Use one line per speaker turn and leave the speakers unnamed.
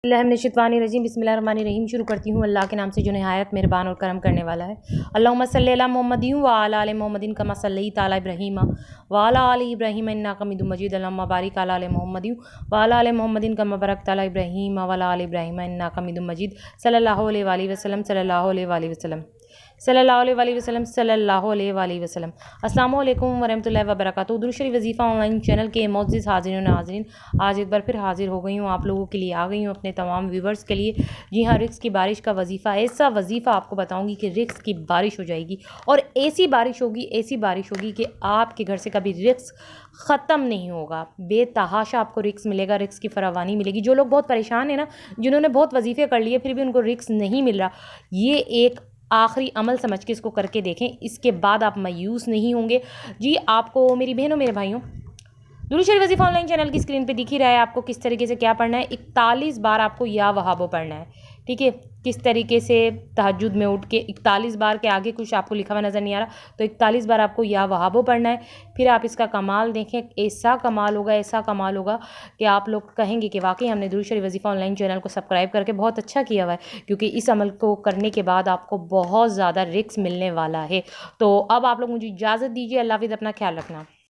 बिस्मिल्लाहिर्रहमानिर्रहीम बिस्मिल्लाहिर्रहमानिर्रहीम। शुरू करती हूँ अल्लाह के नाम से जो नहायत मेहरबान और करम करने वाला है। अल्लाहुम्मा सल्ली अला मुहम्मदिन व अला आलि मुहम्मदिन कमा सल्लैता अला इब्राहीम व अला आलि इब्राहीम इन्नका हमीदुम मजीद। अल्लाहुम्मा बारिक अला आलि मुहम्मदिन व अला आलि मुहम्मदिन कमा बारकता अला इब्राहीम व अला आलि इब्राहीम इन्नका हमीदुम मजीद। सल्लल्लाहु अलैहि वसल्लम सल्लल्लाहु अलैहि वसल्लम सल्लल्लाहु अलैहि वसल्लम सल्लल्लाहु अलैहि वसल्लम। अस्सलामु अलैकुम वरहमतुल्लाहि वबरकातुहू। दुरूद शरीफ वजीफ़ा ऑनलाइन चैनल के मोअज़्ज़िज़ हाज़िरीन व नाज़रीन, आज एक बार फिर हाज़िर हो गई हूँ आप लोगों के लिए, आ गई हूँ अपने तमाम व्यूवर्स के लिए। जी हाँ, रिक्स की बारिश का वजीफ़ा, ऐसा वजीफ़ा आपको बताऊँगी कि रिक्स की बारिश हो जाएगी और ऐसी बारिश होगी, ऐसी बारिश होगी कि आपके घर से कभी रिक्स ख़त्म नहीं होगा। बेतहाशा आपको रिक्स मिलेगा, रिक्स की फरावानी मिलेगी। जो लोग बहुत परेशान हैं ना, जिन्होंने बहुत वजीफ़े कर लिए फिर भी उनको रिक्स नहीं मिल रहा, ये एक आखिरी अमल समझ के इसको करके देखें, इसके बाद आप मायूस नहीं होंगे। जी, आपको मेरी बहनों मेरे भाइयों, दुरूद शरीफ वजीफ़ा ऑनलाइन चैनल की स्क्रीन पे दिख ही रहा है आपको किस तरीके से क्या पढ़ना है। 41 बार आपको या वहाबो पढ़ना है, ठीक है। किस तरीके से तहज्जुद में उठ के 41 बार के आगे कुछ आपको लिखा हुआ नज़र नहीं आ रहा, तो 41 बार आपको या वहाबो पढ़ना है। फिर आप इसका कमाल देखें, ऐसा कमाल होगा, ऐसा कमाल होगा कि आप लोग कहेंगे कि वाकई हमने दुरूद शरीफ वजीफ़ा ऑनलाइन चैनल को सब्सक्राइब करके बहुत अच्छा किया हुआ है, क्योंकि इस अमल को करने के बाद आपको बहुत ज़्यादा रिक्स मिलने वाला है। तो अब आप लोग मुझे इजाज़त दीजिए। अल्लाह हाफ़िज़, अपना ख्याल रखना।